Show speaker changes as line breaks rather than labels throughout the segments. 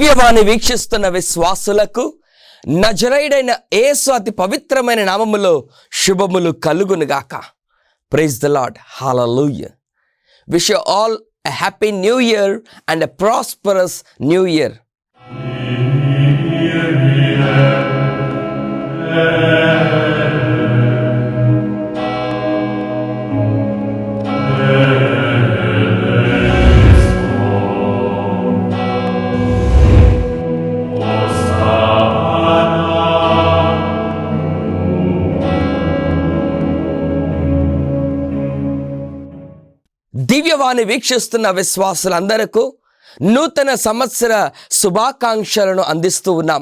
దివ్యవాణి వీక్షిస్తున్న విశ్వాసులకు నజరేయుడైన యేసు అతి పవిత్రమైన నామములో శుభములు కలుగునుగాక. Praise the lord. Hallelujah. Wish you all a happy new year and a prosperous new year. Divyavani వీక్షిస్తున్న విశ్వాసులందరకు నూతన సంవత్సర శుభాకాంక్షలను అందిస్తూ ఉన్నాం.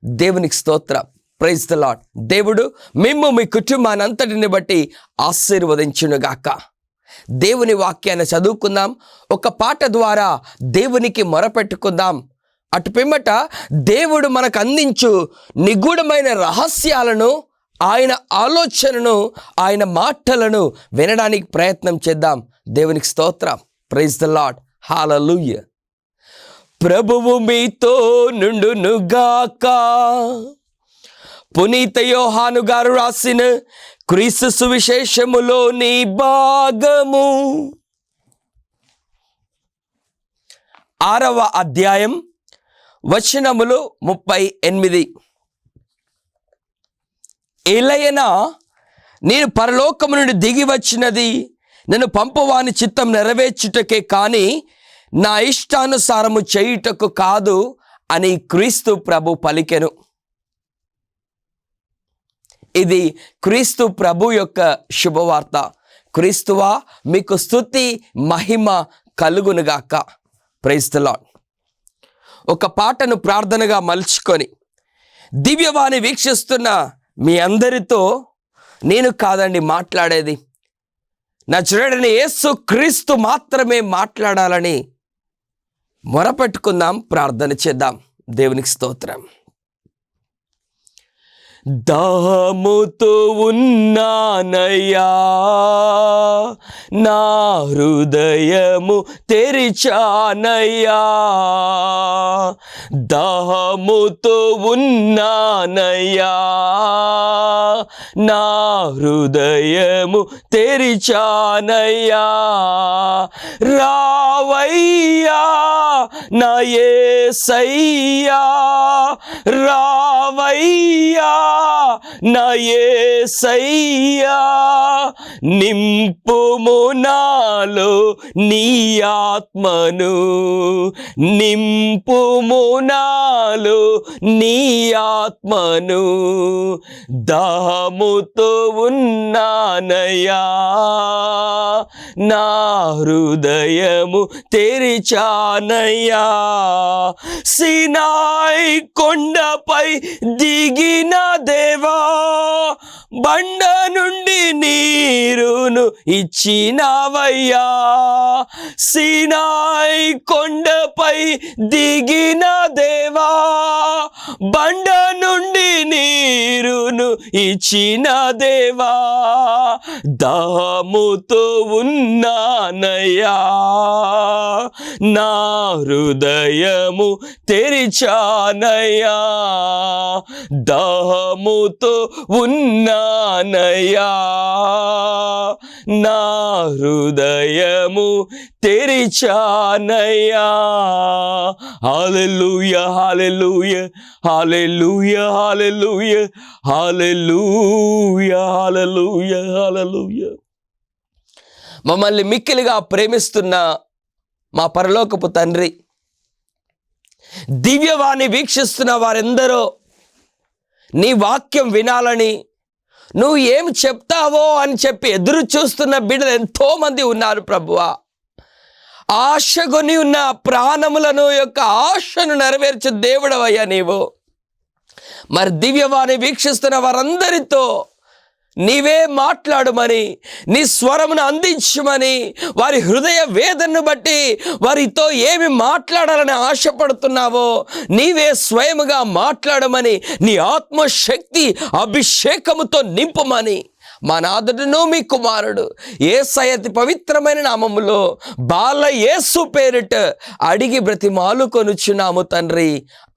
దేవునికి స్తోత్రం. Praise the lord. దేవుడు మిమ్ము మీ కుటుంబాన్ని అంతటిని బట్టి ఆశీర్వదించునుగాక. దేవుని వాక్యాన్ని చదువుకుందాం. ఒక పాట ద్వారా దేవునికి మొరపెట్టుకుందాం. అటు పిమ్మట దేవుడు మనకు అందించు నిగూఢమైన రహస్యాలను, ఆయన ఆలోచనను, ఆయన మాటలను వినడానికి ప్రయత్నం చేద్దాం. దేవునికి స్తోత్రం. Praise the lord. హల్లెలూయా. ప్రభువు మీతో నుండునుగాక. పునీత యోహాను గారు రాసిన క్రీస్తు సువిశేషములోని భాగము 6వ అధ్యాయం వచనములు 38. ఎలయనా నేను పరలోకము నుండి దిగి వచ్చినది నన్ను పంపువాని చిత్తం నెరవేర్చుటకే కానీ నా ఇష్టానుసారము చేయుటకు కాదు అని క్రీస్తు ప్రభు పలికెను. ఇది క్రీస్తు ప్రభు యొక్క శుభవార్త. క్రీస్తువా మీకు స్తుతి మహిమ కలుగునుగాక. Praise the lord. ఒక పాటను ప్రార్థనగా మలుచుకొని దివ్యవాణి వీక్షిస్తున్న మీ అందరితో నేను కాదండి మాట్లాడేది, నజరేయుడైన యేసు క్రీస్తు మాత్రమే మాట్లాడాలని మొరపెట్టుకుందాం, ప్రార్థన చేద్దాం. దేవునికి స్తోత్రం. దాహముతో ఉన్నానయ్యా, నా హృదయము తెరిచానయ్యా. దాహముతో ఉన్నానయ్యా, నా హృదయము తెరిచానయ్యా. రావయ్యా నా యేసయ్యా, రావయ్యా నా యేసయ్యా. నింపుము నాలో నీ ఆత్మను, నింపుము నాలో నీ ఆత్మను. దాహముతో ఉన్నానయ్యా, నా హృదయము తెరిచానయ్యా. సీనాయి కొండపై దిగిన దేవా, బండ నుండి నీరును ఇచ్చినవయ్యా. సీనాయి కొండపై దిగిన దేవా, బండ నుండి నీరును ఇచ్చిన దేవా. దాహముతో ఉన్నానయ్యా, నా హృదయము తెరిచానయ్యా. దాహముతో ఉన్నానయ్యా, నా హృదయము తెరిచానయ్యా. హల్లెలూయా, హల్లెలూయా, హల్లెలూయా, హల్లెలూయా, హల్లెలూయా, హల్లెలూయా, హల్లెలూయా. మమ్మల్ని మిక్కిలిగా ప్రేమిస్తున్న మా పరలోకపు తండ్రి, దివ్యవాణి వీక్షిస్తున్న వారెందరో నీ వాక్యం వినాలని, నువ్వు ఏం చెప్తావో అని చెప్పి ఎదురు చూస్తున్న బిడ్డలు ఎంతోమంది ఉన్నారు ప్రభువా. ఆశగొని ఉన్న ప్రాణములను యొక్క ఆశను నెరవేర్చే దేవుడవయ్యా నీవు. మరి దివ్యవాణి వీక్షిస్తున్న వారందరితో నీవే మాట్లాడమని, నీ స్వరమును అందించమని, వారి హృదయ వేదనను బట్టి వారితో ఏమి మాట్లాడాలని ఆశపడుతున్నావో నీవే స్వయముగా మాట్లాడమని, నీ ఆత్మశక్తి అభిషేకముతో నింపమని మా నాథుడును మీ కుమారుడు యేసయ్య అతి పవిత్రమైన నామములో బాల యేసు పేరిట అడిగి బ్రతిమాలు కొనుచున్నాము తండ్రి.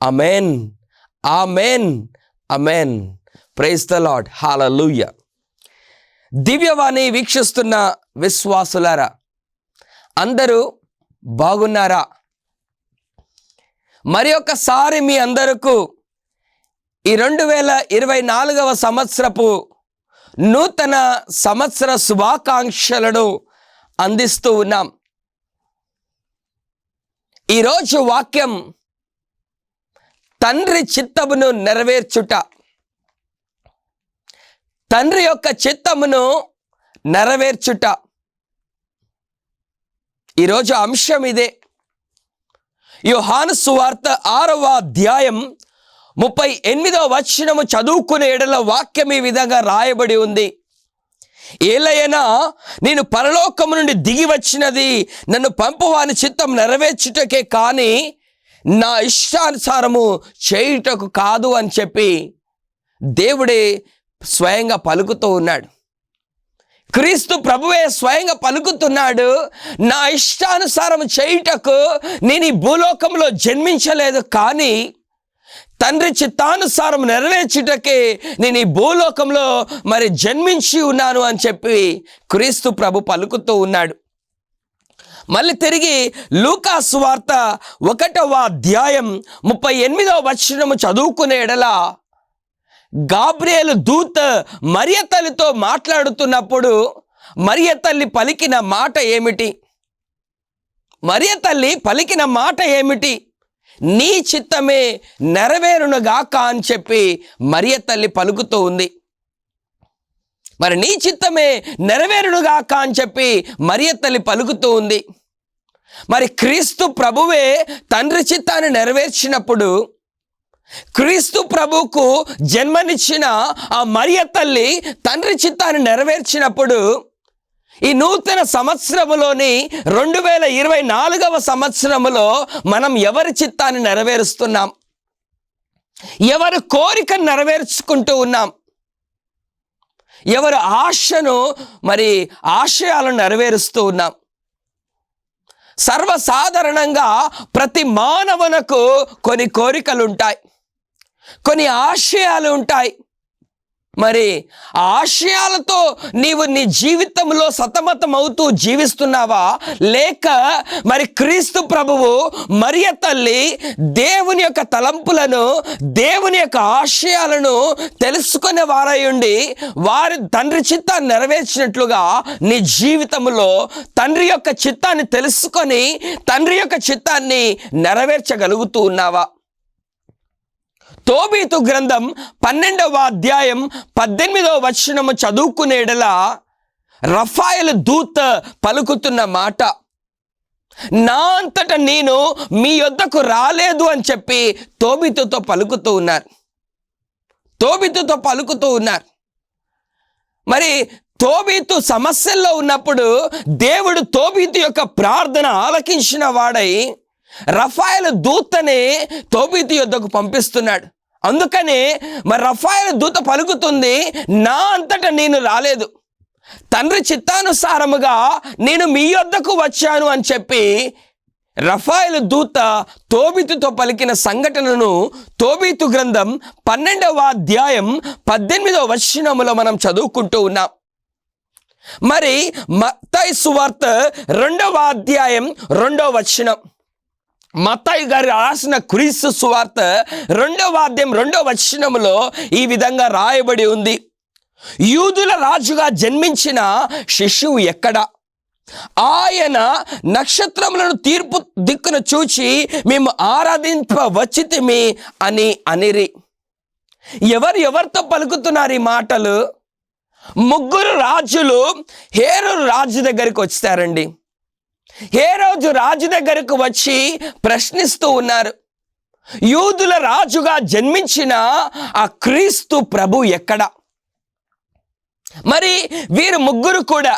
Amen, amen, amen. Praise the lord. Hallelujah. దివ్యవాణి వీక్షిస్తున్న విశ్వాసులారా, అందరూ బాగున్నారా? మరి ఒకసారి మీ అందరకు ఈ 2024వ సంవత్సరపు నూతన సంవత్సర శుభాకాంక్షలను అందిస్తూ ఉన్నాం. ఈరోజు వాక్యం తండ్రి చిత్తమును నెరవేర్చుట. తండ్రి యొక్క చిత్తమును నెరవేర్చుట. ఈరోజు అంశం ఇదే. యోహాను సువార్త 6వ అధ్యాయం 38వ వచనము చదువుకునే ఎడల వాక్యం ఈ విధంగా రాయబడి ఉంది. ఏలయనా నేను పరలోకము నుండి దిగి వచ్చినది నన్ను పంపువాని చిత్తం నెరవేర్చుటకే కానీ నా ఇష్టానుసారము చేయుటకు కాదు అని చెప్పి దేవుడే స్వయంగా పలుకుతూ ఉన్నాడు. క్రీస్తు ప్రభువే స్వయంగా పలుకుతున్నాడు, నా ఇష్టానుసారం చేయుటకు నేను ఈ భూలోకంలో జన్మించలేదు, కానీ తండ్రి చిత్తానుసారం నెరవేర్చుటకే నేను ఈ భూలోకంలో మరి జన్మించి ఉన్నాను అని చెప్పి క్రీస్తు ప్రభు పలుకుతూ ఉన్నాడు. మళ్ళీ తిరిగి లూకా సువార్త 1వ అధ్యాయం 38వ వచనము చదువుకునే ఎడల గాబ్రియేలు దూత మరియ తల్లితో మాట్లాడుతున్నప్పుడు మరియ తల్లి పలికిన మాట ఏమిటి? మరియ తల్లి పలికిన మాట ఏమిటి? నీ చిత్తమే నెరవేరునుగాక అని చెప్పి మరియ తల్లి పలుకుతూ ఉంది. మరి నీ చిత్తమే నెరవేరునుగాక అని చెప్పి మరియ తల్లి పలుకుతూ ఉంది. మరి క్రీస్తు ప్రభువే తండ్రి చిత్తాన్ని నెరవేర్చినప్పుడు, క్రీస్తు ప్రభువుకు జన్మనిచ్చిన ఆ మరియ తల్లి తండ్రి చిత్తాన్ని నెరవేర్చినప్పుడు, ఈ నూతన సంవత్సరములోని 2024వ సంవత్సరములో మనం ఎవరి చిత్తాన్ని నెరవేరుస్తున్నాం? ఎవరి కోరికను నెరవేర్చుకుంటూ ఉన్నాం? ఎవరి ఆశను మరి ఆశయాలను నెరవేరుస్తూ ఉన్నాం? సర్వసాధారణంగా ప్రతి మానవునకు కొన్ని కోరికలు ఉంటాయి, కొన్ని ఆశయాలు ఉంటాయి. మరి ఆ ఆశయాలతో నీవు నీ జీవితంలో సతమతం అవుతూ జీవిస్తున్నావా? లేక మరి క్రీస్తు ప్రభువు మరియ తల్లి దేవుని యొక్క తలంపులను, దేవుని యొక్క ఆశయాలను తెలుసుకునే వారై ఉండి వారి తండ్రి చిత్తాన్ని నెరవేర్చినట్లుగా నీ జీవితంలో తండ్రి యొక్క చిత్తాన్ని తెలుసుకొని తండ్రి యొక్క చిత్తాన్ని నెరవేర్చగలుగుతూ ఉన్నావా? తోబీతు గ్రంథం 12వ అధ్యాయం 18వ వచనము చదువుకునేడల రఫాయేలు దూత పలుకుతున్న మాట, నా అంతట నేను మీ యొద్దకు రాలేదు అని చెప్పి తోబీతుతో పలుకుతూ ఉన్నారు. తోబీతుతో పలుకుతూ ఉన్నారు. మరి తోబీతు సమస్యల్లో ఉన్నప్పుడు దేవుడు తోబీతు యొక్క ప్రార్థన ఆలకించిన వాడై రఫాయేలు దూతనే తోబీతు యొద్దకు పంపిస్తున్నాడు. అందుకనే మరి రఫాయేలు దూత పలుకుతుంది, నా అంతట నేను రాలేదు, తండ్రి చిత్తానుసారముగా నేను మీ యొద్దకు వచ్చాను అని చెప్పి రఫాయేలు దూత తోబీతుతో పలికిన సంఘటనను తోబీతు గ్రంథం 12వ అధ్యాయం 18వ వచనములో మనం చదువుకుంటూ ఉన్నాం. మరి మత్తయి సువార్త 2వ అధ్యాయం 2వ వచనం, మత్తయి గారు రాసిన క్రీస్తు సువార్త 2వ అధ్యాయం 2వ వచనములో ఈ విధంగా రాయబడి ఉంది, యూదుల రాజుగా జన్మించిన శిశువు ఎక్కడ? ఆయన నక్షత్రములను తూర్పు దిక్కును చూచి మేము ఆరాధింపవచ్చితిమి అని అనిరి. ఎవరితో పలుకుతున్నారు ఈ మాటలు? ముగ్గురు రాజులు హేరోదు రాజు దగ్గరికి వచ్చారండి. హేరోదు రాజు దగ్గరకు వచ్చి ప్రశ్నిస్తూ ఉన్నారు, యూదుల రాజుగా జన్మించిన ఆ క్రీస్తు ప్రభు ఎక్కడ? మరి వీరు ముగ్గురు కూడా,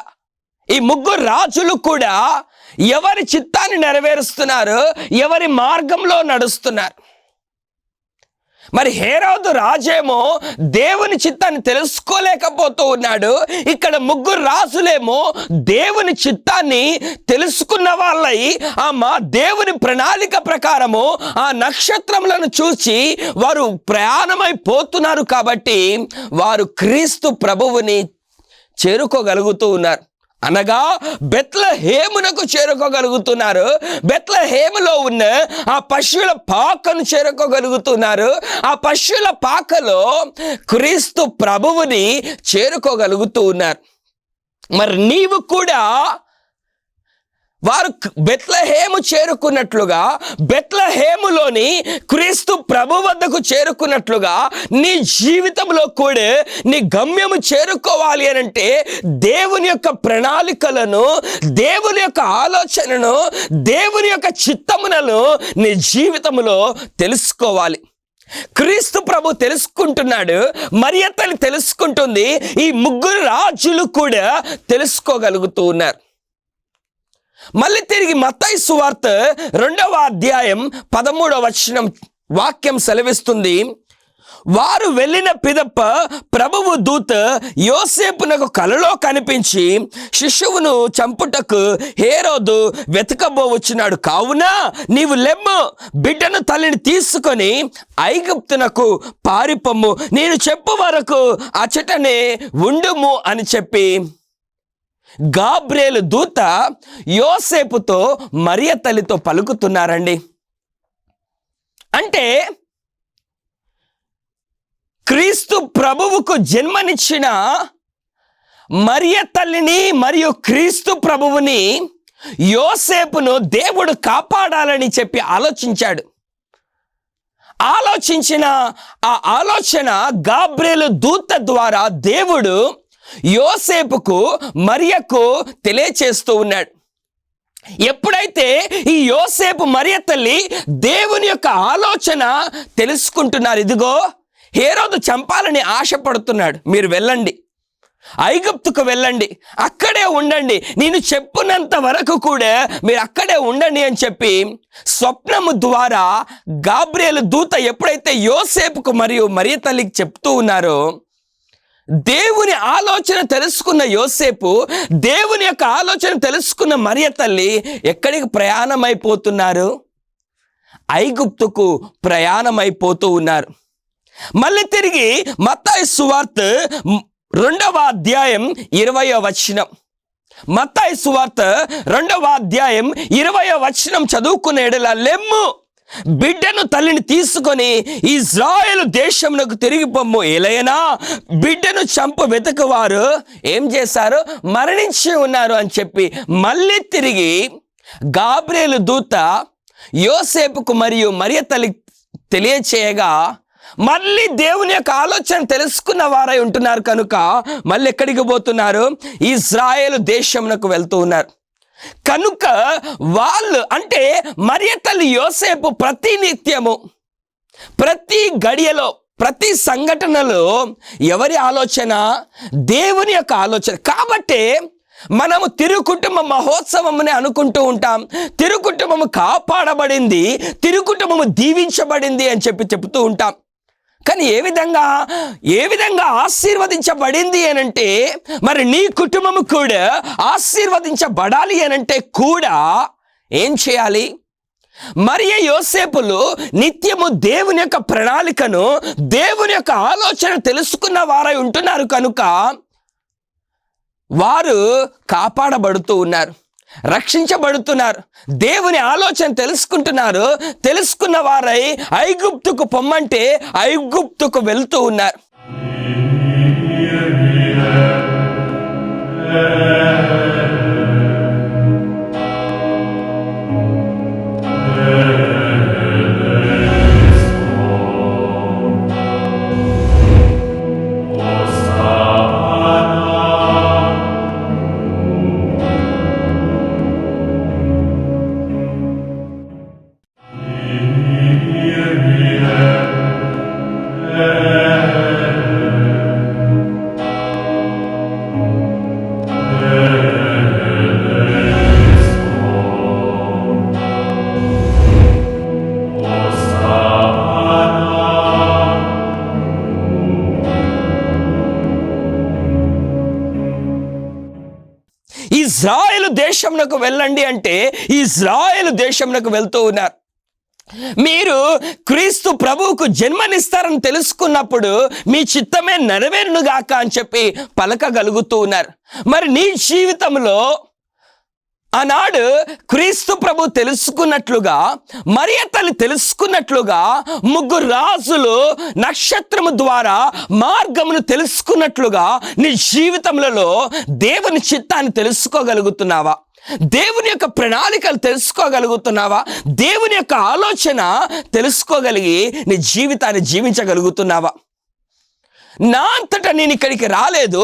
ఈ ముగ్గురు రాజులు కూడా ఎవరి చిత్తాన్ని నెరవేరుస్తున్నారు? ఎవరి మార్గంలో నడుస్తున్నారు? మరి హేరోదు రాజేమో దేవుని చిత్తాన్ని తెలుసుకోలేకపోతూ ఉన్నాడు. ఇక్కడ ముగ్గురు రాజులేమో దేవుని చిత్తాన్ని తెలుసుకున్న వాళ్ళై మా దేవుని ప్రణాళిక ప్రకారము ఆ నక్షత్రములను చూసి వారు ప్రయాణమైపోతున్నారు. కాబట్టి వారు క్రీస్తు ప్రభువుని చేరుకోగలుగుతూ ఉన్నారు. అనగా బెత్లెహేమునకు చేరుకోగలుగుతున్నారు. బెత్లెహేములో ఉన్న ఆ పశువుల పాకను చేరుకోగలుగుతున్నారు. ఆ పశువుల పాకలో క్రీస్తు ప్రభువుని చేరుకోగలుగుతూ ఉన్నారు. మరి నీవు కూడా వారు బెత్లెహేము చేరుకున్నట్లుగా, బెత్లెహేములోని క్రీస్తు ప్రభు వద్దకు చేరుకున్నట్లుగా నీ జీవితంలో కూడా నీ గమ్యము చేరుకోవాలి అనంటే దేవుని యొక్క ప్రణాళికలను, దేవుని యొక్క ఆలోచనను, దేవుని యొక్క చిత్తములను నీ జీవితంలో తెలుసుకోవాలి. క్రీస్తు ప్రభు తెలుసుకుంటున్నాడు, మరియ తల్లి తెలుసుకుంటుంది, ఈ ముగ్గురు రాజులు కూడా తెలుసుకోగలుగుతూ ఉన్నారు. మళ్ళీ తిరిగి మత్తయి సువార్త 2వ అధ్యాయం 13వ వచనం వాక్యం సెలవిస్తుంది. వారు వెళ్ళిన పిదప ప్రభువు దూత యోసేపునకు కలలో కనిపించి శిశువును చంపుటకు హేరోదు వెతకబోవచ్చున్నాడు. కావున నీవు లెమ్ము, బిడ్డను తల్లిని తీసుకొని ఐగుప్తునకు పారిపొమ్ము, నేను చెప్పు వరకు అచటనే ఉండుము అని చెప్పి గాబ్రియేలు దూత యోసేపుతో మరియ తల్లితో పలుకుతున్నారండి. అంటే క్రీస్తు ప్రభువుకు జన్మనిచ్చిన మరియ తల్లిని మరియు క్రీస్తు ప్రభువుని, యోసేపును దేవుడు కాపాడాలని చెప్పి ఆలోచించాడు. ఆలోచించిన ఆ ఆలోచన గాబ్రియేలు దూత ద్వారా దేవుడు యోసేపుకు మరియకు తెలియచేస్తూ ఉన్నాడు. ఎప్పుడైతే ఈ యోసేపు మరియ తల్లి దేవుని యొక్క ఆలోచన తెలుసుకుంటున్నారు, ఇదిగో హేరోదు చంపాలని ఆశపడుతున్నాడు, మీరు వెళ్ళండి, ఐగుప్తుకు వెళ్ళండి, అక్కడే ఉండండి, నేను చెప్పినంత వరకు కూడా మీరు అక్కడే ఉండండి అని చెప్పి స్వప్నము ద్వారా గాబ్రియేలు దూత ఎప్పుడైతే యోసేపుకు మరియు మరియ తల్లికి చెప్తూ ఉన్నారో, దేవుని ఆలోచన తెలుసుకున్న యోసేపు, దేవుని యొక్క ఆలోచన తెలుసుకున్న మరియ తల్లి ఎక్కడికి ప్రయాణమైపోతున్నారు? ఐగుప్తుకు ప్రయాణమైపోతూ ఉన్నారు. మళ్ళీ తిరిగి మత్తయి సువార్త 2వ అధ్యాయం 20వ వచనం, మత్తయి సువార్త 2వ అధ్యాయం 20వ వచనం చదువుకునే ఎడల లెమ్ము, బిడ్డను తల్లిని తీసుకొని ఇజ్రాయేలు దేశమునకు తిరిగి పొమ్ము. ఎలయనా బిడ్డను చంపు వెతకవారు ఏం చేశారు? మరణించి ఉన్నారు అని చెప్పి మళ్ళీ తిరిగి గాబ్రియేలు దూత యోసేపుకు మరియు మరియ తల్లికి తెలియచేయగా, మళ్ళీ దేవుని యొక్క ఆలోచన తెలుసుకున్న వారై ఉంటున్నారు కనుక మళ్ళీ ఎక్కడికి పోతున్నారు? ఇజ్రాయేలు దేశమునకు వెళ్తూ ఉన్నారు. కనుక వాళ్ళు అంటే మరియ తల్లి యోసేపు ప్రతి నిత్యము, ప్రతి గడియలో, ప్రతి సంఘటనలో ఎవరి ఆలోచన? దేవుని యొక్క ఆలోచన. కాబట్టి మనము తిరుకుటుంబ మహోత్సవముని అనుకుంటూ ఉంటాం. తిరుకుటుంబము కాపాడబడింది, తిరుకుటుంబము దీవించబడింది అని చెప్తూ ఉంటాం. కానీ ఏ విధంగా ఆశీర్వదించబడింది అనంటే, మరి నీ కుటుంబము కూడా ఆశీర్వదించబడాలి అనంటే కూడా ఏం చేయాలి? మరియ యోసేపులు నిత్యము దేవుని యొక్క ప్రణాళికను, దేవుని యొక్క ఆలోచన తెలుసుకున్న వారై ఉంటున్నారు కనుక వారు కాపాడబడుతూ ఉన్నారు, రక్షించబడుతున్నారు, దేవుని ఆలోచన తెలుసుకుంటున్నారు. తెలుసుకున్న వారై ఐగుప్తుకు పొమ్మంటే ఐగుప్తుకు వెళ్తూ ఉన్నారు. ఇజ్రాయేలు దేశంలోకి వెళ్ళండి అంటే ఇజ్రాయేలు దేశంలోకి వెళ్తూ ఉన్నారు. మీరు క్రీస్తు ప్రభువుకు జన్మనిస్తారని తెలుసుకున్నప్పుడు మీ చిత్తమే నెరవేరునుగాక అని చెప్పి పలకగలుగుతూ ఉన్నారు. మరి నీ జీవితంలో ఆనాడు క్రీస్తు ప్రభు తెలుసుకున్నట్లుగా, మరియ తల్లి తెలుసుకున్నట్లుగా, ముగ్గురు రాజులు నక్షత్రము ద్వారా మార్గమును తెలుసుకున్నట్లుగా నీ జీవితంలో దేవుని చిత్తాన్ని తెలుసుకోగలుగుతున్నావా? దేవుని యొక్క ప్రణాళికలు తెలుసుకోగలుగుతున్నావా? దేవుని యొక్క ఆలోచన తెలుసుకోగలిగి నీ జీవితాన్ని జీవించగలుగుతున్నావా? నా అంతటా నేను ఇక్కడికి రాలేదు,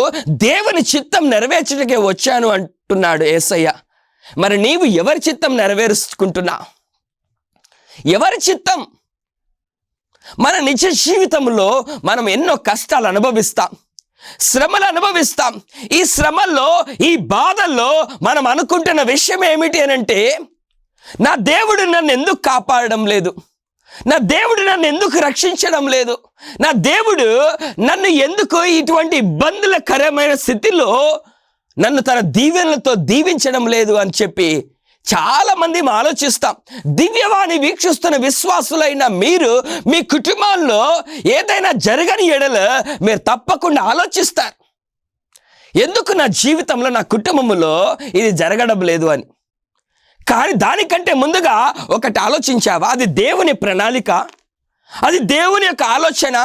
దేవుని చిత్తం నెరవేర్చడానికే వచ్చాను అంటున్నాడు యేసయ్య. మరి నీవు ఎవరి చిత్తం నెరవేర్చుకుంటున్నావు? ఎవరి చిత్తం? మన నిజ జీవితంలో మనం ఎన్నో కష్టాలు అనుభవిస్తాం, శ్రమలు అనుభవిస్తాం. ఈ శ్రమల్లో, ఈ బాధల్లో మనం అనుకుంటున్న విషయం ఏమిటి అనంటే, నా దేవుడు నన్ను ఎందుకు కాపాడడం లేదు, నా దేవుడు నన్ను ఎందుకు రక్షించడం లేదు, నా దేవుడు నన్ను ఎందుకు ఇటువంటి ఇబ్బందులకరమైన స్థితిలో నన్ను తన దీవెనలతో దీవించడం లేదు అని చెప్పి చాలామంది ఆలోచిస్తాం. దివ్యవాణి వీక్షిస్తున్న విశ్వాసులైన మీరు మీ కుటుంబాల్లో ఏదైనా జరగని ఎడల మీరు తప్పకుండా ఆలోచిస్తారు, ఎందుకు నా జీవితంలో, నా కుటుంబంలో ఇది జరగడం లేదు అని. కానీ దానికంటే ముందుగా ఒకటి ఆలోచించావా? అది దేవుని ప్రణాళిక, అది దేవుని యొక్క ఆలోచన.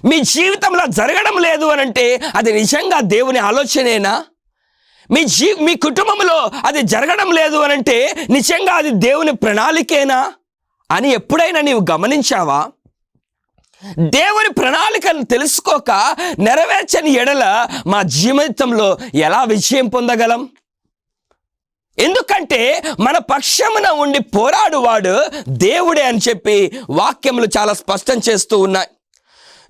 మీ జీవితంలో జరగడం లేదు అని అంటే అది నిజంగా దేవుని ఆలోచనేనా? మీ కుటుంబంలో అది జరగడం లేదు అని అంటే నిజంగా అది దేవుని ప్రణాళికేనా అని ఎప్పుడైనా నీవు గమనించావా? దేవుని ప్రణాళికను తెలుసుకోక నెరవేర్చని ఎడల మా జీవితంలో ఎలా విజయం పొందగలం? ఎందుకంటే మన పక్షమున ఉండి పోరాడువాడు దేవుడే అని చెప్పి వాక్యములు చాలా స్పష్టం చేస్తూ ఉన్నాయి.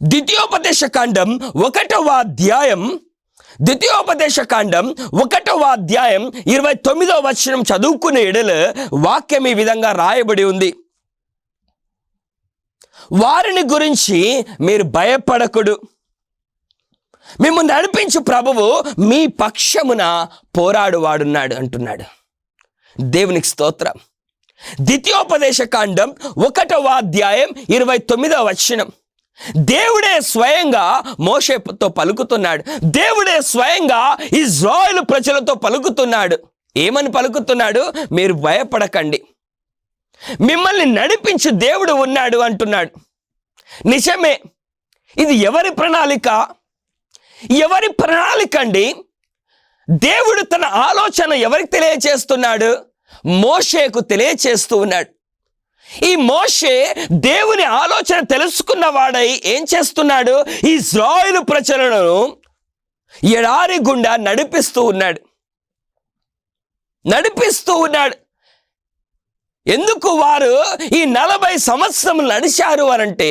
ద్వితీయోపదేశ కాండం 1వ అధ్యాయం 29వ వచనం చదువుకునే ఎడల వాక్యం ఈ విధంగా రాయబడి ఉంది. వారిని గురించి మీరు భయపడకుడు, మిమ్ము నడిపించు ప్రభువు మీ పక్షమున పోరాడువాడున్నాడు అంటున్నాడు. దేవునికి స్తోత్రం. ద్వితీయోపదేశ కాండం 1వ అధ్యాయం 29వ వచనం. దేవుడే స్వయంగా మోషేతో పలుకుతున్నాడు, దేవుడే స్వయంగా ఇజ్రాయేలు ప్రజలతో పలుకుతున్నాడు. ఏమని పలుకుతున్నాడు? మీరు భయపడకండి, మిమ్మల్ని నడిపించు దేవుడు ఉన్నాడు అంటున్నాడు. నిజమే, ఇది ఎవరి ప్రణాళిక? ఎవరి ప్రణాళిక అండి? దేవుడు తన ఆలోచన ఎవరికి తెలియచేస్తున్నాడు? మోషేకు తెలియచేస్తూ ఉన్నాడు. ఈ మోషే దేవుని ఆలోచన తెలుసుకున్న వాడై ఏం చేస్తున్నాడు? ఇశ్రాయేలు ప్రజలను ఎడారి గుండా నడిపిస్తూ ఉన్నాడు. ఎందుకు వారు ఈ 40 సంవత్సరములు నడిచారు అనంటే,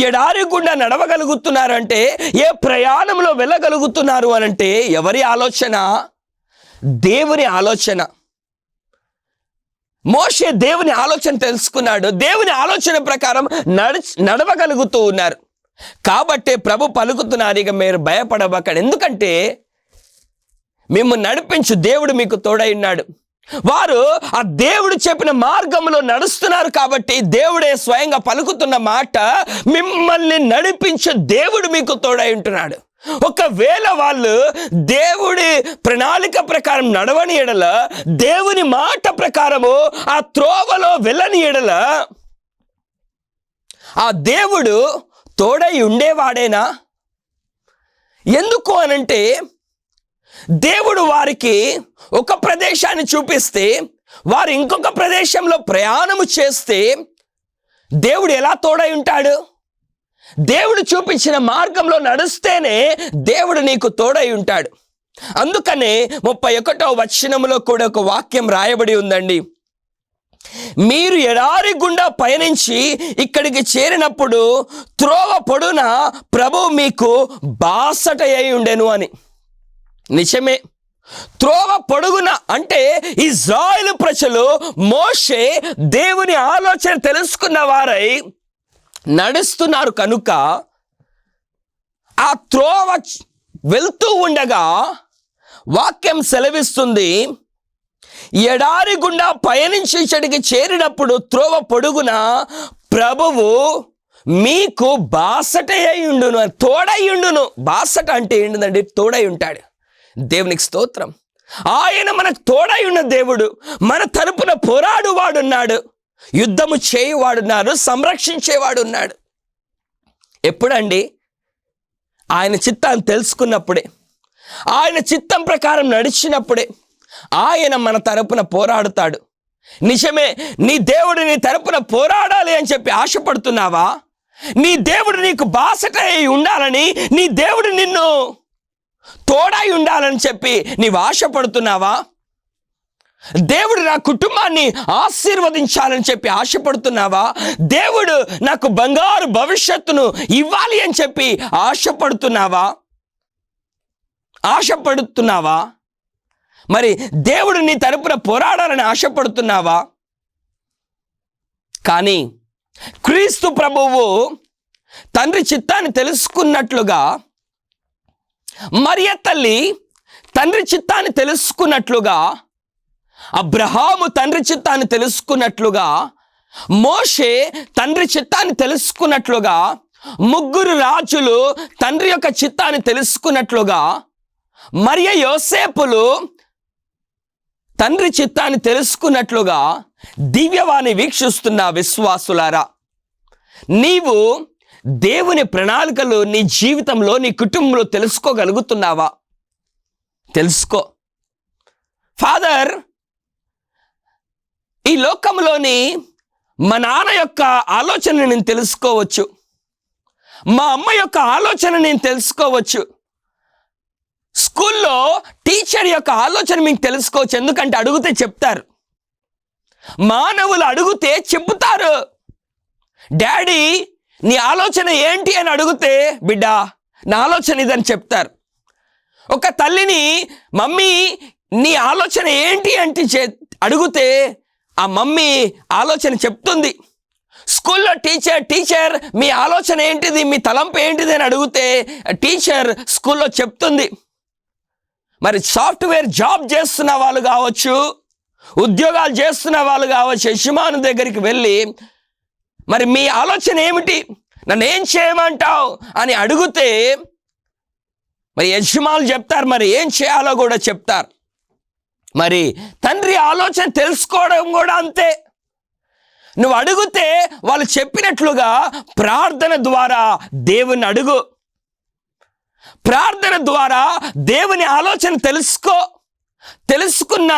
ఎడారి గుండా నడవగలుగుతున్నారంటే, ఏ ప్రయాణంలో వెళ్ళగలుగుతున్నారు అనంటే ఎవరి ఆలోచన? దేవుని ఆలోచన. మోషే దేవుని ఆలోచన తెలుసుకున్నాడు, దేవుని ఆలోచన ప్రకారం నడవగలుగుతూ ఉన్నారు. కాబట్టే ప్రభు పలుకుతున్నారు, ఇక మీరు భయపడబకండి, ఎందుకంటే మిమ్ము నడిపించు దేవుడు మీకు తోడై ఉన్నాడు. వారు ఆ దేవుడు చెప్పిన మార్గంలో నడుస్తున్నారు కాబట్టి దేవుడే స్వయంగా పలుకుతున్న మాట, మిమ్మల్ని నడిపించే దేవుడు మీకు తోడై ఉంటున్నాడు. ఒకవేళ వాళ్ళు దేవుడి ప్రణాళిక ప్రకారం నడవని ఎడల, దేవుని మాట ప్రకారము ఆ త్రోవలో వెళ్ళని ఎడల, ఆ దేవుడు తోడై ఉండేవాడేనా? ఎందుకు అనంటే, దేవుడు వారికి ఒక ప్రదేశాన్ని చూపిస్తే వారు ఇంకొక ప్రదేశంలో ప్రయాణము చేస్తే దేవుడు ఎలా తోడై ఉంటాడు? దేవుడు చూపించిన మార్గంలో నడుస్తేనే దేవుడు నీకు తోడై ఉంటాడు. అందుకనే 31వ వచనములో కూడా ఒక వాక్యం రాయబడి ఉందండి. మీరు ఎడారి గుండా పయనించి ఇక్కడికి చేరినప్పుడు త్రోవ పొడున ప్రభువు మీకు బాసట అయి ఉండెను అని. నిజమే, త్రోవ పొడుగున అంటే ఇశ్రాయేలు ప్రజలు మోషే దేవుని ఆలోచన తెలుసుకున్న వారై నడుస్తున్నారు కనుక, ఆ త్రోవ వెళ్తూ ఉండగా వాక్యం సెలవిస్తుంది, ఎడారి గుండా పయనించి ఇచ్చడికి చేరినప్పుడు త్రోవ పొడుగున ప్రభువు మీకు బాసట అయ్యుండును, తోడయ్యుండును. బాసట అంటే ఏంటిదండి? తోడై ఉంటాడు. దేవునికి స్తోత్రం. ఆయన మనకు తోడై ఉన్న దేవుడు, మన తరపున పోరాడువాడున్నాడు, యుద్ధము చేయువాడున్నారు, సంరక్షించేవాడున్నాడు. ఎప్పుడండి? ఆయన చిత్తాన్ని తెలుసుకున్నప్పుడే, ఆయన చిత్తం ప్రకారం నడిచినప్పుడే ఆయన మన తరపున పోరాడుతాడు. నిజమే, నీ దేవుడు నీ తరపున పోరాడాలి అని చెప్పి ఆశపడుతున్నావా? నీ దేవుడు నీకు బాసట అయి ఉండాలని, నీ దేవుడు నిన్ను తోడై ఉండాలని చెప్పి నీవు ఆశపడుతున్నావా? దేవుడు నా కుటుంబాన్ని ఆశీర్వదించాలని చెప్పి ఆశపడుతున్నావా? దేవుడు నాకు బంగారు భవిష్యత్తును ఇవ్వాలి అని చెప్పి ఆశపడుతున్నావా? మరి దేవుడు నీ తరపున పోరాడాలని ఆశపడుతున్నావా? కానీ క్రీస్తు ప్రభువు తండ్రి చిత్తాన్ని తెలుసుకున్నట్లుగా, మరియ తల్లి తండ్రి చిత్తాన్ని తెలుసుకున్నట్లుగా, అబ్రహాము తండ్రి చిత్తాన్ని తెలుసుకున్నట్లుగా, మోషే తండ్రి చిత్తాన్ని తెలుసుకున్నట్లుగా, ముగ్గురు రాజులు తండ్రి యొక్క చిత్తాన్ని తెలుసుకున్నట్లుగా, మరియ యోసేపులు తండ్రి చిత్తాన్ని తెలుసుకున్నట్లుగా, దివ్యవాణి వీక్షిస్తున్న విశ్వాసులారా, నీవు దేవుని ప్రణాళికలు నీ జీవితంలో, నీ కుటుంబంలో తెలుసుకోగలుగుతున్నావా? తెలుసుకో. ఫాదర్, ఈ లోకంలోని మా నాన్న యొక్క ఆలోచన నేను తెలుసుకోవచ్చు, మా అమ్మ యొక్క ఆలోచన నేను తెలుసుకోవచ్చు, స్కూల్లో టీచర్ యొక్క ఆలోచన మీకు తెలుసుకోవచ్చు. ఎందుకంటే అడిగితే చెప్తారు. మానవులు అడిగితే చెబుతారు. డాడీ నీ ఆలోచన ఏంటి అని అడిగితే, బిడ్డ నా ఆలోచన ఇదని చెప్తారు. ఒక తల్లిని మమ్మీ నీ ఆలోచన ఏంటి అంటే అడిగితే ఆ మమ్మీ ఆలోచన చెప్తుంది. స్కూల్లో టీచర్ మీ ఆలోచన ఏంటిది, మీ తలంపు ఏంటిది అని అడిగితే టీచర్ స్కూల్లో చెప్తుంది. మరి సాఫ్ట్వేర్ జాబ్ చేస్తున్న వాళ్ళు కావచ్చు, ఉద్యోగాలు చేస్తున్న వాళ్ళు కావచ్చు, యజమాని దగ్గరికి వెళ్ళి మరి మీ ఆలోచన ఏమిటి, నన్ను ఏం చేయమంటావు అని అడిగితే మరి యజమానులు చెప్తారు, మరి ఏం చేయాలో కూడా చెప్తారు. మరి తండ్రి ఆలోచన తెలుసుకోవడం కూడా అంతే. నువ్వు అడిగితే వాళ్ళు చెప్పినట్లుగా ప్రార్థన ద్వారా దేవుని అడుగు. ప్రార్థన ద్వారా దేవుని ఆలోచన తెలుసుకున్న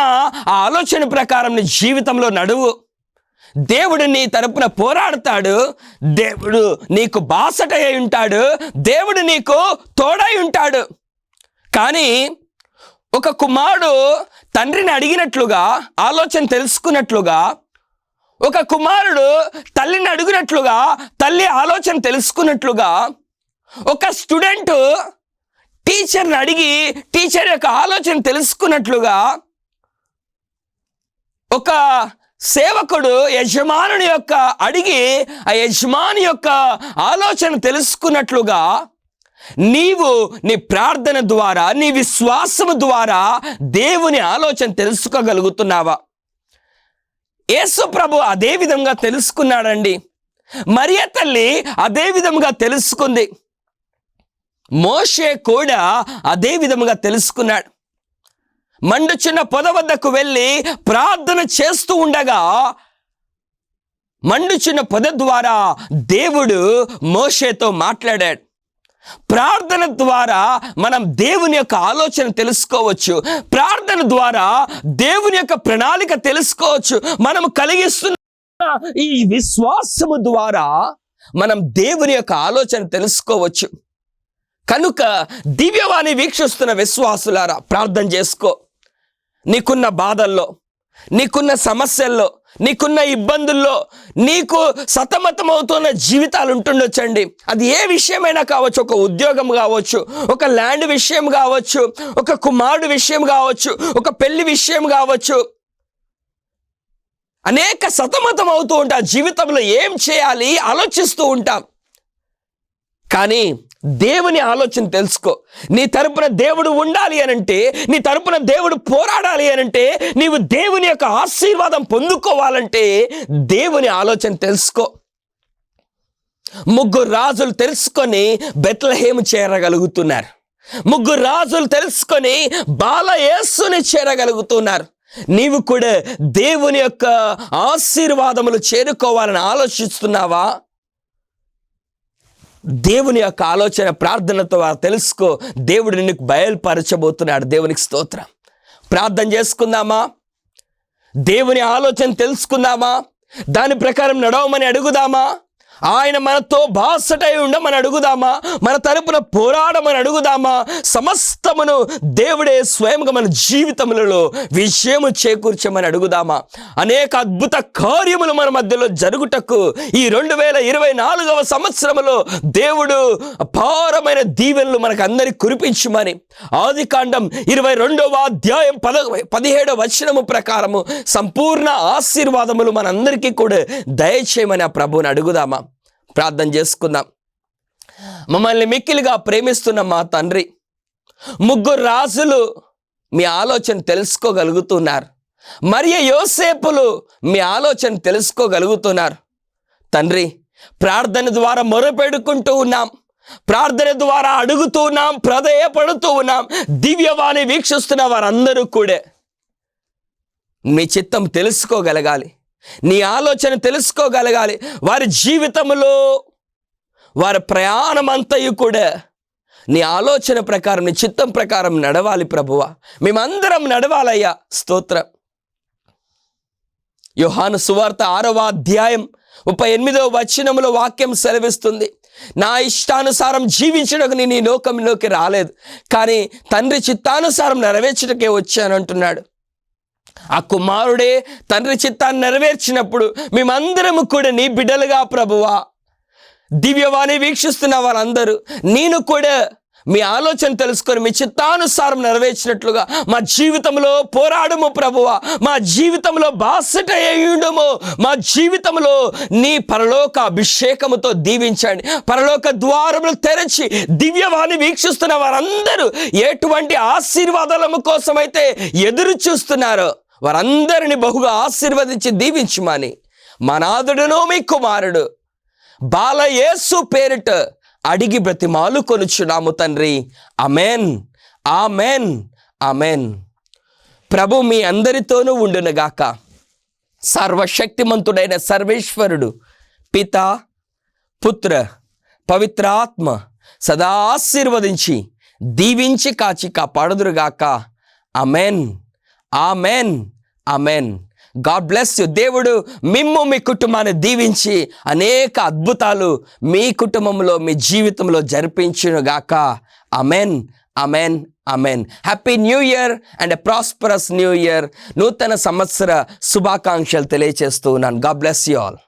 ఆ ఆలోచన ప్రకారం నీ జీవితంలో నడువు. దేవుడు నీ తరపున పోరాడతాడు. దేవుడు నీకు బాసట అయి ఉంటాడు. దేవుడు నీకు తోడై ఉంటాడు. కానీ ఒక కుమారుడు తండ్రిని అడిగినట్లుగా, ఆలోచన తెలుసుకున్నట్లుగా, ఒక కుమారుడు తల్లిని అడిగినట్లుగా, తల్లి ఆలోచన తెలుసుకున్నట్లుగా, ఒక స్టూడెంట్ టీచర్ని అడిగి టీచర్ యొక్క ఆలోచన తెలుసుకున్నట్లుగా, ఒక సేవకుడు యజమానుని యొక్క అడిగి ఆ యజమాని యొక్క ఆలోచన తెలుసుకున్నట్లుగా, నీవు నీ ప్రార్థన ద్వారా, నీ విశ్వాసము ద్వారా దేవుని ఆలోచన తెలుసుకోగలుగుతున్నావా? యేసు ప్రభు అదే విధంగా తెలుసుకున్నాడండి. మరియ తల్లి అదే విధంగా తెలుసుకుంది. మోషే కూడా అదే విధముగా తెలుసుకున్నాడు. మండుచున్న పొద వద్దకు వెళ్ళి ప్రార్థన చేస్తూ ఉండగా, మండుచున్న పొద ద్వారా దేవుడు మోషేతో మాట్లాడాడు. ప్రార్థన ద్వారా మనం దేవుని యొక్క ఆలోచన తెలుసుకోవచ్చు. ప్రార్థన ద్వారా దేవుని యొక్క ప్రణాళిక తెలుసుకోవచ్చు. మనం కలిగిస్తున్న ఈ విశ్వాసము ద్వారా మనం దేవుని యొక్క ఆలోచన తెలుసుకోవచ్చు. కనుక దివ్యవాణి వీక్షిస్తున్న విశ్వాసులారా, ప్రార్థన చేసుకో. నీకున్న బాధల్లో, నీకున్న సమస్యల్లో, నీకున్న ఇబ్బందుల్లో, నీకు సతమతమవుతున్న జీవితాలు ఉంటుండొచ్చండి. అది ఏ విషయమైనా కావచ్చు. ఒక ఉద్యోగం కావచ్చు, ఒక ల్యాండ్ విషయం కావచ్చు, ఒక కుమారుడు విషయం కావచ్చు, ఒక పెళ్లి విషయం కావచ్చు. అనేక సతమతం అవుతూ ఉంటాం. జీవితంలో ఏం చేయాలి ఆలోచిస్తూ ఉంటాం. కానీ దేవుని ఆలోచన తెలుసుకో. నీ తరపున దేవుడు ఉండాలి అనంటే, నీ తరపున దేవుడు పోరాడాలి అనంటే, నీవు దేవుని యొక్క ఆశీర్వాదం పొందుకోవాలంటే దేవుని ఆలోచన తెలుసుకో. 3 రాజులు తెలుసుకొని బెత్లెహేము చేరగలుగుతున్నారు. 3 రాజులు తెలుసుకొని బాల యేసుని చేరగలుగుతున్నారు. నీవు కూడా దేవుని యొక్క ఆశీర్వాదములు చేరుకోవాలని ఆలోచిస్తున్నావా? దేవుని యొక్క ఆలోచన ప్రార్థనతో తెలుసుకో. దేవుడు నిన్ను బయలుపరచబోతున్నాడు. దేవునికి స్తోత్రం. ప్రార్థన చేసుకుందామా? దేవుని ఆలోచన తెలుసుకుందామా? దాని ప్రకారం నడవమని అడుగుదామా? ఆయన మనతో బాసటై ఉండమని అడుగుదామా? మన తరపున పోరాడమని అడుగుదామా? సమస్తమును దేవుడే స్వయంగా మన జీవితములలో విజయము చేకూర్చమని అడుగుదామా? అనేక అద్భుత కార్యములు మన మధ్యలో జరుగుటకు ఈ 2024వ సంవత్సరములో దేవుడు అపారమైన దీవెనలు మనకు అందరికి కురిపించమని ఆదికాండం 22వ అధ్యాయం 17వ వచనము ప్రకారము సంపూర్ణ ఆశీర్వాదములు మనందరికీ కూడా దయచేయమని ఆ ప్రభువుని అడుగుదామా? ప్రార్థన చేసుకుందాం. మమ్మల్ని మిక్కిలిగా ప్రేమిస్తున్న మా తండ్రి, 3 రాజులు మీ ఆలోచన తెలుసుకోగలుగుతున్నారు. మరియు యోసేపులు మీ ఆలోచన తెలుసుకోగలుగుతున్నారు. తండ్రి, ప్రార్థన ద్వారా మొరపెడుకుంటూ ఉన్నాం, ప్రార్థన ద్వారా అడుగుతూ ఉన్నాం, ప్రాధేయపడుతూ ఉన్నాం. దివ్యవాణి వీక్షిస్తున్న వారందరూ కూడా మీ చిత్తం తెలుసుకోగలగాలి, నీ ఆలోచన తెలుసుకోగలగాలి. వారి జీవితంలో వారి ప్రయాణం అంతయు కూడా నీ ఆలోచన ప్రకారం, నీ చిత్తం ప్రకారం నడవాలి ప్రభువా. మేమందరం నడవాలయ్యా. స్తోత్రం. యోహాను సువార్త 6వ అధ్యాయం 38వ వచనములో వాక్యం సెలవిస్తుంది, నా ఇష్టానుసారం జీవించడానికి నేను ఈ లోకంలోకి రాలేదు, కానీ తండ్రి చిత్తానుసారం నెరవేర్చడానికే వచ్చానంటున్నాడు. ఆ కుమారుడే తండ్రి చిత్తాన్ని నెరవేర్చినప్పుడు మేమందరము కూడా నీ బిడ్డలుగా ప్రభువా. దివ్యవాణి వీక్షిస్తున్న వారందరూ నేను కూడా మీ ఆలోచన తెలుసుకొని మీ చిత్తానుసారం నెరవేర్చినట్లుగా మా జీవితంలో పోరాడము ప్రభువా. మా జీవితంలో బాసట అయ్యుండము. మా జీవితంలో నీ పరలోక అభిషేకముతో దీవించండి. పరలోక ద్వారములు తెరచి దివ్యవాణి వీక్షిస్తున్న వారందరూ ఎటువంటి ఆశీర్వాదాల కోసమైతే ఎదురు చూస్తున్నారో వారందరిని బహుగా ఆశీర్వదించి దీవించుమని మా నాథుడును మీ కుమారుడు బాల యేసు పేరిట అడిగి బ్రతిమాలు కొనుచున్నాము తండ్రి. ఆమేన్, ఆమేన్, ఆమేన్. ప్రభు మీ అందరితోనూ ఉండునుగాక. సర్వశక్తిమంతుడైన సర్వేశ్వరుడు పిత, పుత్ర, పవిత్రాత్మ సదా ఆశీర్వదించి దీవించి కాచి కాపాడుదురుగాక. Amen, amen, amen. God bless you. దేవుడు మిమ్ము మీ కుటుంబాన్ని దీవించి అనేక అద్భుతాలు మీ కుటుంబంలో, మీ జీవితంలో జరిపించునుగాక. Amen, amen, amen. Happy new year and a prosperous new year. నూతన సంవత్సర శుభాకాంక్షలు తెలియజేస్తూ ఉన్నాను. God bless you all.